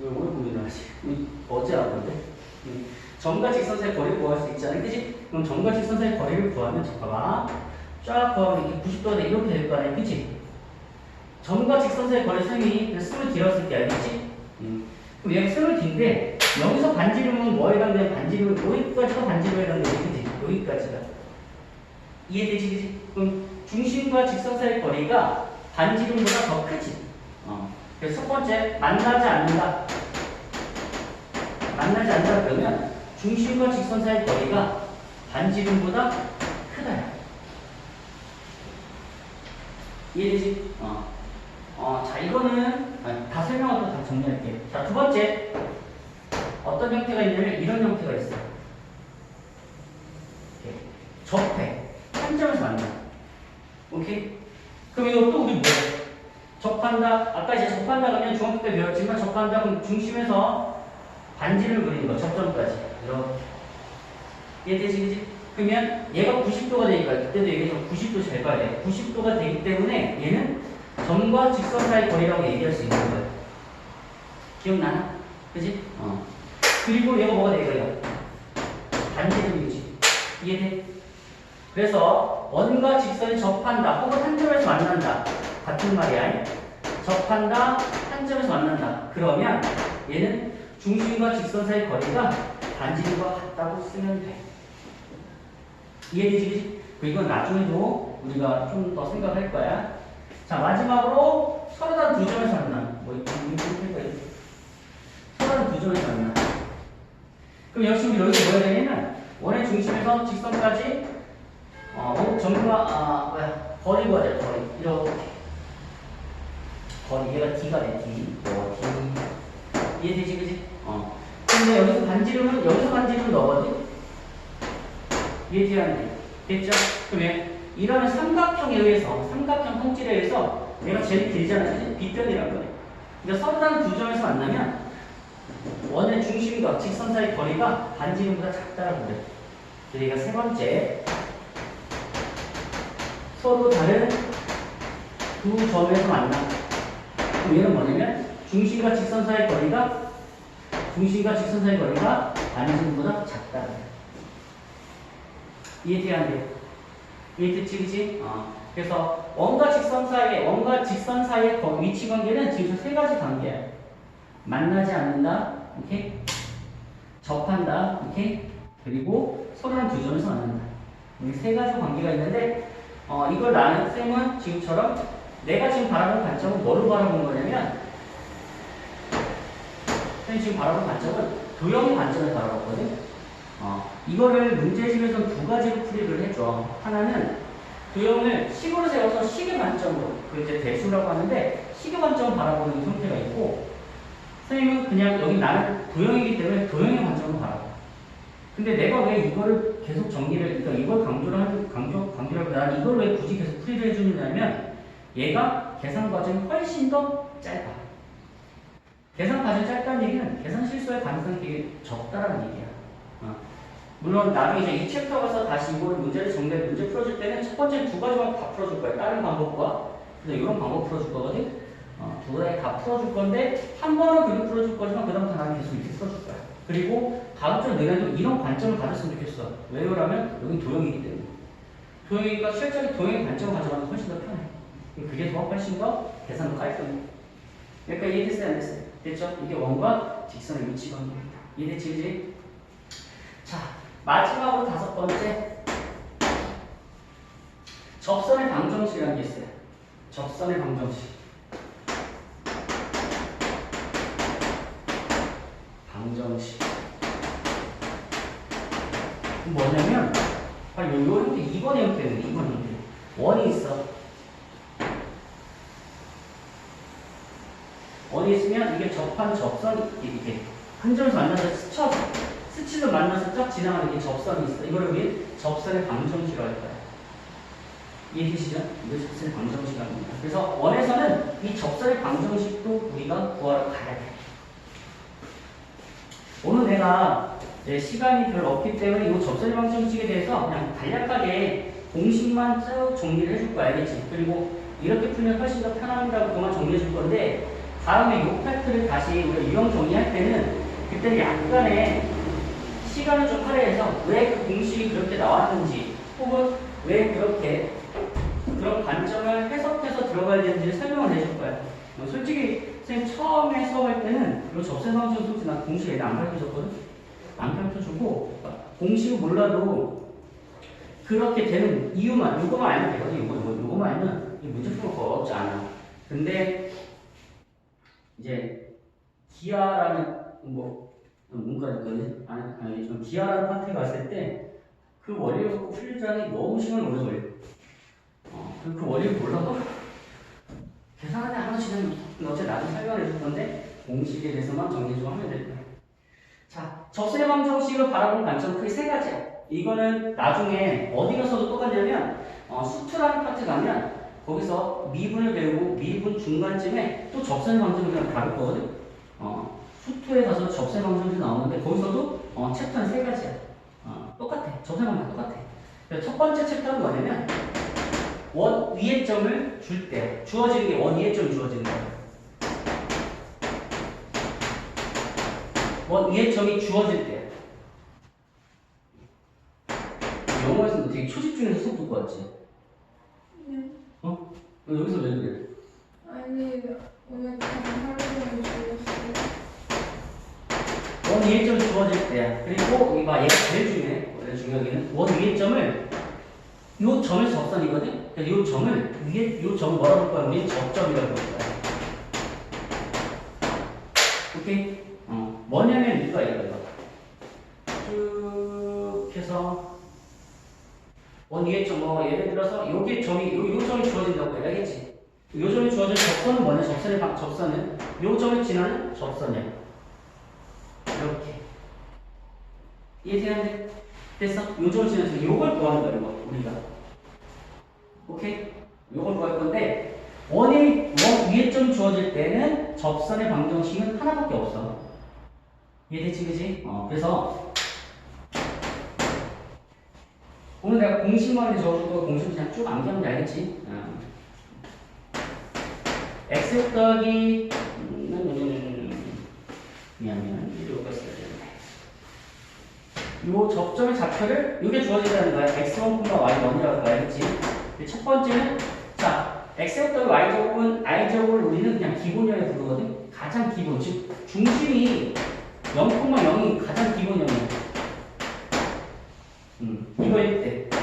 [SPEAKER 1] 왜 오늘 고민을 하지? 우리 어제 알았는데? 점과 직선 사이 거리를 구할 수 있잖아. 그치? 그럼 점과 직선 사이 거리를 구하면 잠깐만 쫙 구하면 이렇게 90도가 돼. 이렇게 될 거 아니야. 그치? 점과 직선 사이 거리 셈이 스물 D라고 쓸게 알겠지? 그럼 여기 스물 D인데 여기서 반지름은 뭐에 해당돼? 반지름은 여기까지가 반지름에 해당돼. 그치? 여기까지가. 이해되지? 그치? 그럼 중심과 직선 사이 거리가 반지름보다 더 크지? 그래서 첫 번째 만나지 않는다. 만나지 않는다 그러면 중심과 직선 사이 거리가 반지름보다 크다. 이해되지? 자, 이거는 다 설명하고 다 정리할게요. 자, 두 번째 어떤 형태가 있냐면 이런 형태가 있어. 이렇게. 접해. 한 점에서 만나. 오케이? 그럼 이거 또 우리 뭐야? 접한다. 아까 이제 접한다 그러면 중학교 때 배웠지만 접한다 그럼 중심에서 반지를 그리는 거. 접점까지. 이렇게. 이해되지? 그지? 그러면 얘가 90도가 되니까 그때도 얘기했지만 90도 잘 봐야 돼. 90도가 되기 때문에 얘는 점과 직선 사이 거리라고 얘기할 수 있는 거야. 기억나나? 그지? 그리고 얘가 뭐가 돼? 얘가 반지름이지. 이해돼? 그래서 원과 직선이 접한다 혹은 한 점에서 만난다. 같은 말이야. 접한다, 한 점에서 만난다. 그러면 얘는 중심과 직선 사이 거리가 반지름과 같다고 쓰면 돼. 이해되지? 그지? 이건 나중에도 우리가 좀 더 생각할 거야. 자, 마지막으로 서로 다른 두 점에서 만나. 서로 다른 두 점에서 만나. 그럼 역시 우리 여기서 뭐야 되냐면 원의 중심에서 직선까지 점과 거리 구하자. 거리 이렇게 거리 얘가 D가 돼. D. D. 이해되지? 그지? 근데 여기서 반지름은 너거든? 이해되는데 됐죠? 그러면 이런 삼각형에 의해서 삼각형 성질에 의해서 얘가 제일 길잖아. 그지? 빗변이라는 거야. 그러니까 서로 다른 두 점에서 만나면 원의 중심과 직선 사이 거리가 반지름보다 작다라고 그래. 그러니까 세 번째 서로 다른 두 점에서 만나. 그럼 얘는 뭐냐면 중심과 직선 사이 거리가 반지름보다 작다. 이해돼야 안 돼요? 이해됐지? 그치? 그래서 원과 직선 사이의 위치 관계는 지금 세 가지 관계야. 만나지 않는다. 오케이? 접한다. 오케이? 그리고 서로 한 두 점에서 만난다. 이 세 가지 관계가 있는데 이걸 나는 쌤은 지금처럼 내가 지금 바라보는 관점은 뭐로 바라보는 거냐면 쌤이 지금 바라보는 관점은 도형의 관점에서 바라봤거든. 이거를 문제집에서 두 가지로 풀이를 해줘. 하나는 도형을 식으로 세워서 식의 관점으로, 그 이제 대수라고 하는데 식의 관점을 바라보는 형태가 있고, 선생님은 그냥 여기 나는 도형이기 때문에 도형의 관점으로 바라봐. 근데 내가 왜 이거를 계속 그러니까 이걸 강조라고 난 이걸 왜 굳이 계속 풀이를 해주느냐면 얘가 계산 과정이 훨씬 더 짧아. 계산 과정이 짧다는 얘기는 계산 실수할 가능성이 되게 적다라는 얘기야. 물론 나중에 이제 이 챕터 가서 다시 이걸 문제 풀어줄 때는 첫 번째 두 가지만 다 풀어줄 거야. 다른 방법과 그래서 이런 방법 풀어줄 거거든. 두 가지 다 풀어줄 건데 한 번은 그렇게 풀어줄 거지만 그다음부터 나는 계속 이렇게 풀어줄 거야. 그리고 다음 주에 너네도 이런 관점을 가졌으면 좋겠어. 왜요라면 여기 도형이기 때문에. 도형이니까 실제로 도형의 관점을 가져가면 훨씬 더 편해. 그게 더 훨씬 더 계산도 깔끔해. 여기까지 이해됐어요? 안 됐어요? 됐죠? 이게 원과 직선의 위치 관계입니다. 이해됐지? 그지? 자, 마지막으로 다섯 번째. 접선의 방정식이라는 게 있어요. 접선의 방정식. 뭐냐면 바로 요 형태 2번의 형태는 2번 형태. 원이 있어. 원이 있으면 이게 접한 접선 이렇게 한 점에서 만나서 스치듯 만나서 쫙 지나가는 게 접선이 있어. 이거를 우리 접선의 방정식이라고 할 거야. 이해되시죠? 이거 접선의 방정식이라고 합니다. 그래서 원에서는 이 접선의 방정식도 우리가 구하러 가야 돼. 오늘 내가 이제 시간이 별로 없기 때문에 이 접선의 방정식에 대해서 그냥 간략하게 공식만 쭉 정리를 해줄 거야, 알겠지? 그리고 이렇게 풀면 훨씬 더 편합니다. 그동안 정리해 줄 건데, 다음에 이 파트를 다시 우리가 유형 정리할 때는 그때는 약간의 시간을 좀 할애해서 왜 그 공식이 그렇게 나왔는지, 혹은 왜 그렇게 그런 관점을 해석해서 들어가야 되는지 설명을 해줄 거야. 솔직히 선생님 처음에 수업할 때는 이 접선 방정 솔직히 난 공식 애들 안 가르쳐줬거든? 안 가르쳐주고 공식을 몰라도 그렇게 되는 이유만 요거만 알면 되거든. 요거만 알면 이 문제 풀면 거의 어렵지 않아. 근데 이제 기하라는 문과일 거지? 아니 좀 기하라는 파트에 갔을 때 그 원리를 갖고 풀리자니 너무 시간이 오래 걸려. 그 원리를 몰라도 계산하는데 하나 지나면 어차피 나중에 설명해 줄 건데 공식에 대해서만 정리 좀 하면 될 거야. 자, 접선의 방정식을 바라보는 관점 크게 세 가지야. 이거는 나중에 어디 가서도 똑같냐면 수투라는 파트 가면 거기서 미분을 배우고 미분 중간쯤에 또 접선의 방정식을 다룰 거거든. 수투에 가서 접선의 방정식이 나오는데 거기서도 챕터는 세 가지야. 똑같아. 접선의 방정 똑같아. 첫 번째 챕터는 뭐냐면 원 위의 점을 줄 때 주어지는 게 원 위의 점이 주어지는 거야. 원 위의 점이 주어질 때. 영어에서는 되게 초집중해서 수업 듣고 왔지?
[SPEAKER 2] 네.
[SPEAKER 1] 여기서 왜 그래?
[SPEAKER 2] 아니, 오늘 하루 종일 졸렸어요.
[SPEAKER 1] 원 위의 점이 주어질 때. 그리고 얘가 제일 중요해. 원래 중요하기는 원 위의 점을 요 점을 접선이거든? 그러니까 요 점을 위에 요 점을 뭐라고 할 거야? 우리 접점이라고 할 거야. 오케이? 뭐냐면 이거 쭉 해서 원 위의 점 예를 들어서 요게 점이 요 점이 주어진다고 해야겠지. 요 점이 주어진 접선은 뭐냐? 접선은 요 점을 지나는 접선이야. 이렇게 이해되는데? 됐어? 요 점을 지나서 요걸 구하는 거야, 이거 우리가. 오케이? 요걸 구할 건데 원 위의 점 주어질 때는 접선의 방정식은 하나밖에 없어. 이해되지, 그지? 그래서 오늘 내가 공식만 적어줄 거 공식 그냥 쭉 암기하면 알겠지? x 더하기 미안 이렇게 써야 되는데 요 접점의 좌표를 요게 주어진다는 거야. x1, y1이라고 할 거야, 알겠지? 첫 번째는 자 x제곱 y제곱은 i제곱을 우리는 그냥 기본형에 부르거든. 가장 기본, 즉 중심이 0,0이 가장 기본형이야. 이거일 때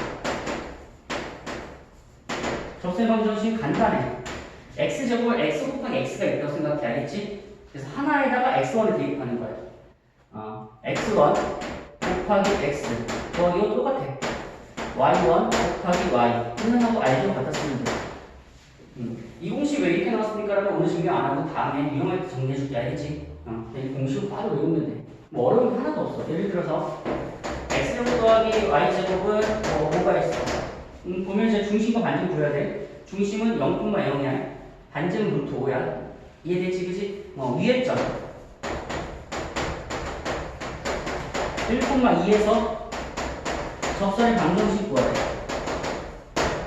[SPEAKER 1] 접선의 방정식 간단해. x제곱을 x 곱하기 x가 있다고 생각해, 알겠지? 그래서 하나에다가 x1을 대입하는 거야. x1 곱하기 x 이거 똑같아. y1 곱하기 y 끝나고 i제곱 갖다 쓰면 돼. 이 공식 왜 이렇게 나왔습니까? 라면 오늘 증명 안 하고 다음에 유형할 때 정리해줄게, 알겠지? 이 공식을 바로 외우면 돼. 뭐 어려운 거 하나도 없어. 예를 들어서 x제곱 더하기 y제곱은 뭐가 있어? 보면 이제 중심과 반증 구해야 돼. 중심은 0,0이야. 반증은 루트 5야. 이해되지, 그지? 위에 점 1,2에서 접선의 방정식 구하래.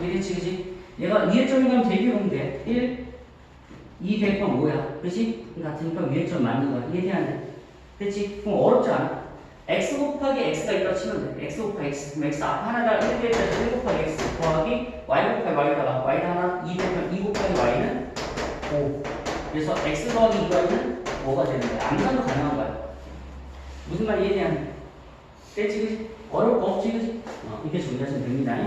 [SPEAKER 1] 이해되지, 그지? 얘가 위에 점이 가면 대비하면 돼. 1, 2 대입하면 5야. 그지? 같으니까 위에 점 맞는 거야. 이해되는데? 됐지? 그럼 어렵지 않아. x 곱하기 x가 있다고 치면 돼. x 곱하기 x. 그럼 x 앞 하나다가 1 대입해서 1 곱하기 x 더하기 y 곱하기 y다가 y는 하나 2 대입하면 2 곱하기 y는 5. 그래서 x 더하기 2y는 5가 되는 거야. 암산도 가능한 거야. 무슨 말 이해되냐? 됐지, 그지? 어려울 거 없지, 그지? 이렇게 정리하시면 됩니다.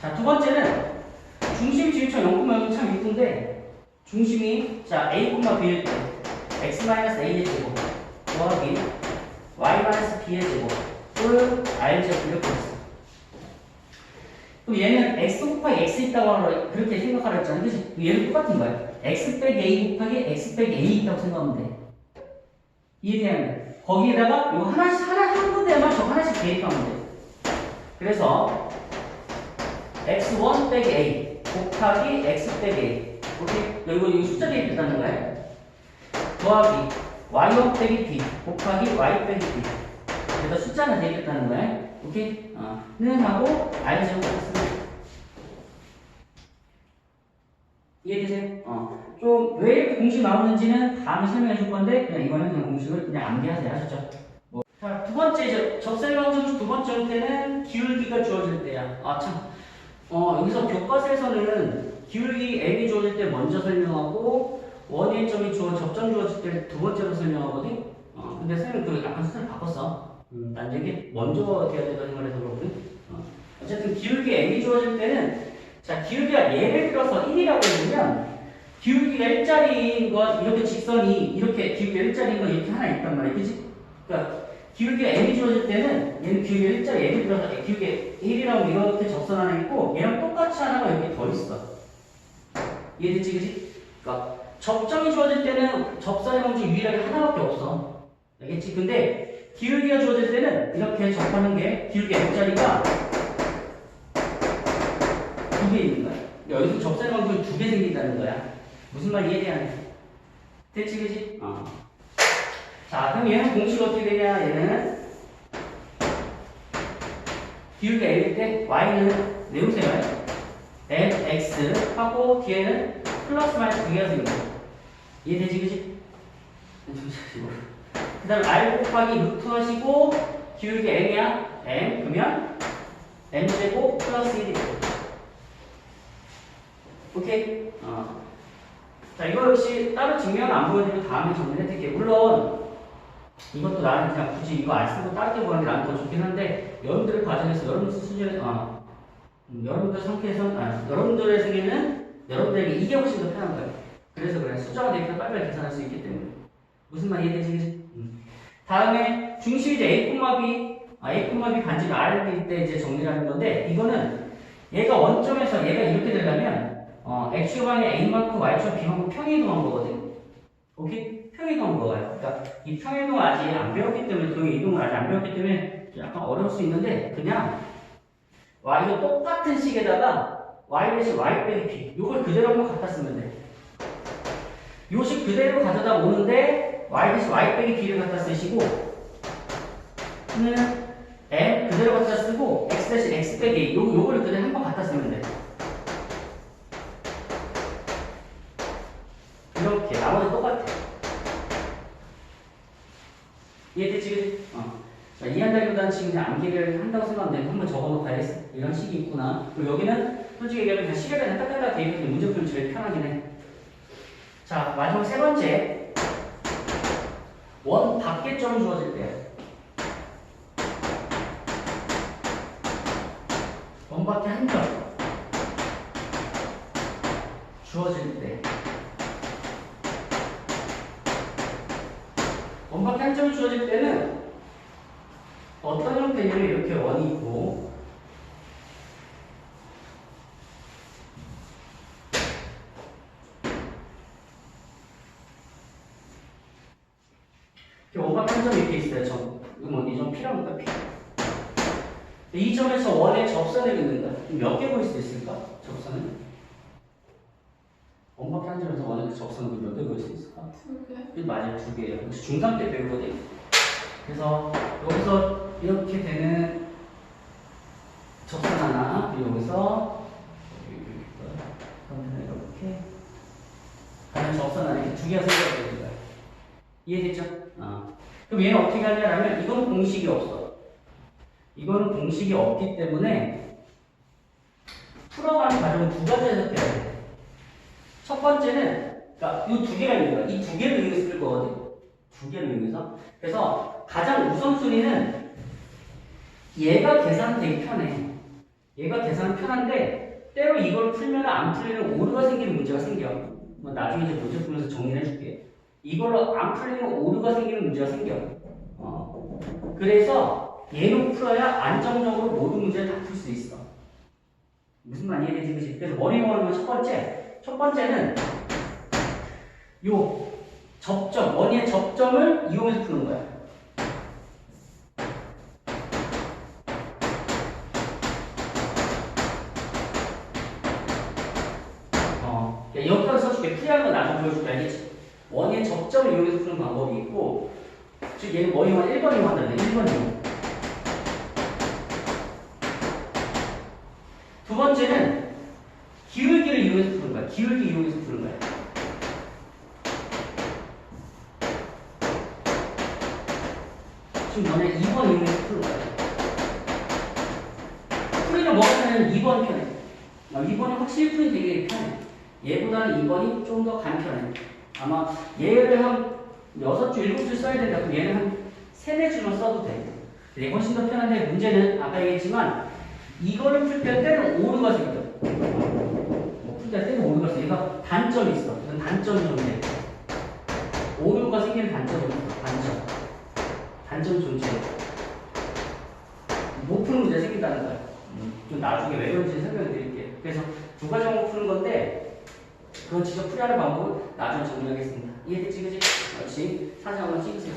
[SPEAKER 1] 자, 두 번째는 중심 지위점 0,0이 참 이쁜데 중심이 자 a,b일 때 x-a의 제곱 더하기 y-b의 제곱 또는 r의 제곱 이렇게 있어. 그럼 얘는 x 곱하기 x 있다고 하라 그렇게 생각하라 했잖아, 그치? 얘는 똑같은 거야. x 빼기 a 곱하기 x 빼기 a 있다고 생각하면 돼. 이해되냐? 거기에다가 이거 하나씩 한 군데만 저 하나씩 대입하면 돼. 그래서 x1 빼기 a 곱하기 x 빼기 a. 오케이? 이거 숫자 대입했다는 거야. 더하기 y1 빼기 b 곱하기 y 빼기 b. 그래서 숫자는 되겠다는 거야. 오케이? 는 하고 r 제곱 같습니다. 이해되세요? 좀 왜 이렇게 공식 나오는지는 다음에 설명해 줄 건데 그냥 이거는 그냥 공식을 그냥 암기하세요. 아셨죠? 자, 두 번째 접선방정 중 두 번째 형태는 기울기가 주어질 때야. 여기서 교과서에서는 기울기 m이 주어질 때 먼저 설명하고 원의 점이 접점 주어질 때 두 번째로 설명하거든. 근데 선생님 약간 스타일 바꿨어. 난 이게 먼저 돼야 된다고 생각해서 그렇거든. 어쨌든 기울기 m이 주어질 때는 자 기울기가 예를 들어서 1이라고 해보면 기울기가 1짜리인 건 이렇게 직선이 이렇게 기울기가 1짜리인 건 이렇게 하나 있단 말이야, 그치? 그러니까 기울기가 m이 주어질 때는 얘는 기울기가 1짜리 예를 들어서 기울기 1이라고 이렇게 접선 하나 있고 얘랑 똑같이 하나가 여기 더 있어. 이해됐지, 그치? 그러니까 접점이 주어질 때는 접선의 방식 유일하게 하나밖에 없어. 알겠지? 근데 기울기가 주어질 때는 이렇게 접하는 게 기울기 m짜리가 두 개 있는 거야. 여기서 접선의 방식이 두 개 생긴다는 거야. 무슨 말 이해돼야 돼? 됐지, 그치? 자, 그럼 얘는 공식 어떻게 되냐? 얘는 기울기 m일 때 y는 내우세요. mx 하고 뒤에는 플러스 마이너스 두 개가 생겨. 이해되지, 그치? 그 다음 r 곱하기 루트 하시고 기울기 m이야. m 그러면 m제곱 플러스 1이 돼. 오케이? 자, 이거 역시 따로 증명은 안 보여드리고 다음에 정리해 드릴게요. 물론 이것도 나는 그냥 굳이 이거 안 쓰고 따르게 보는 게 나는 더 좋긴 한데 여러분들의 과정에서 여러분들 수준에 여러분들 상태에서 여러분들의 생에는 여러분들에게 이게 훨씬 더 편한 거예요. 그래서 그래 숫자가 되게 빨리빨리 계산할 수 있기 때문에 무슨 말 이해되지? 다음에 중심이 이제 a, b 반지가 r일 때 이제 정리하는 건데 이거는 얘가 원점에서 얘가 이렇게 되려면 x축방에 a만큼 y축 b만큼 평이동한 거거든. 오케이? 평이동한 거예요. 그러니까 이 평이동을 아직 안 배웠기 때문에 그 이동을 아직 안 배웠기 때문에 약간 어려울 수 있는데 그냥 이거 똑같은 식에다가 y 대신 y 빼기 b 이걸 그대로 한번 갖다 쓰면 돼. 요 식 그대로 가져다 오는데 y 대신 y 빼기 b를 갖다 쓰시고 는 m 그대로 갖다 쓰고 x 대신 x 빼기 요거를 그대로 한번 갖다 쓰면 돼. 이렇게 나머지 똑같아. 이해되지? 자, 이해한다기보다는 지금 그냥 암기를 한다고 생각하면 돼. 한번 적어놓고 가야겠어. 이런 식이 있구나. 그리고 여기는 솔직히 얘기하면 그냥 시계를 그냥 딱딱딱 대입해서 문제 풀면 제일 편하긴 해. 자, 마지막 세 번째. 원 밖에 점이 주어질 때. 원 밖에 한 점. 주어질 때. 원 밖에 한 점이 주어질 때는 어떤 형태냐면 이렇게 원이 있고 원 밖에 한 점이 이렇게 있어요. 이 점 P라고 할까? P. 이 점에서 원의 접선을 긋는 거야. 몇 개 보일 수 있을까? 접선은? 원 밖에 한 점에서 원의 접선을 몇 개 보일 수 있을까?
[SPEAKER 2] 두 개.
[SPEAKER 1] 맞아요, 두 개예요. 혹시 중3 때 배우거든요. 그래서 여기서 이렇게 되는 접선 하나, 그리고 여기서 이렇게 다른 접선 하나 이렇게 두 개가 생겨야 되는 거예요. 이해됐죠? 그럼 얘는 어떻게 하냐면 이건 공식이 없어. 이거는 공식이 없기 때문에 풀어가는 과정은 두 가지 해석해야 돼. 첫 번째는 그러니까 이 두 개가 있는 거야. 이 두 개를 이용해서 쓸 거거든. 두 개를 이용해서. 그래서 가장 우선순위는 얘가 계산되기 편해. 얘가 계산은 편한데 때로 이걸 풀면 안 풀리는 오류가 생기는 문제가 생겨. 뭐 나중에 이제 문제 풀면서 정리를 해줄게. 이걸로 안 풀리는 오류가 생기는 문제가 생겨. 그래서 얘로 풀어야 안정적으로 모든 문제를 다 풀 수 있어. 무슨 말 이해되지? 그치? 그래서 머리 모으면 첫 번째는 요 접점, 원의 접점을 이용해서 푸는 거야. 여기까지 써줄게. 풀이하는 거 나중에 보여줄게. 알겠지? 원의 접점을 이용해서 푸는 방법이 있고, 즉 얘는 뭐 이용한 1번 이용한다네. 1번 이용. 두 번째는 기울기를 이용해서 푸는 거야. 기울기 이용해서 푸는 거야. 지금 너네 2번 이용해서 푸는 거야. 풀이를 뭐가 편해? 2번이 편해. 2번이 확실히 풀이 되게 편해. 얘보다는 2번이 좀 더 간편해. 아마 얘를 한 6줄, 7줄 써야 된다. 그럼 얘는 한 3, 4줄만 써도 돼. 얘 훨씬 더 편한데 문제는 아까 얘기했지만 이거를 풀 때 때는 오류가 생겨. 풀 때 때는 오류가 생겨. 얘가 단점이 있어. 이건 단점이 존재해. 오류가 생기는 단점이 있어. 단점 존재해. 못 푸는 문제 생긴다는 거야. 좀 나중에 왜 그런지 설명해 드릴게요. 그래서 두 가지 방법 푸는 건데 그건 직접 풀이하는 방법을 나중에 정리하겠습니다. 이해됐지, 그지? 그렇지. 사진 한번 찍으세요.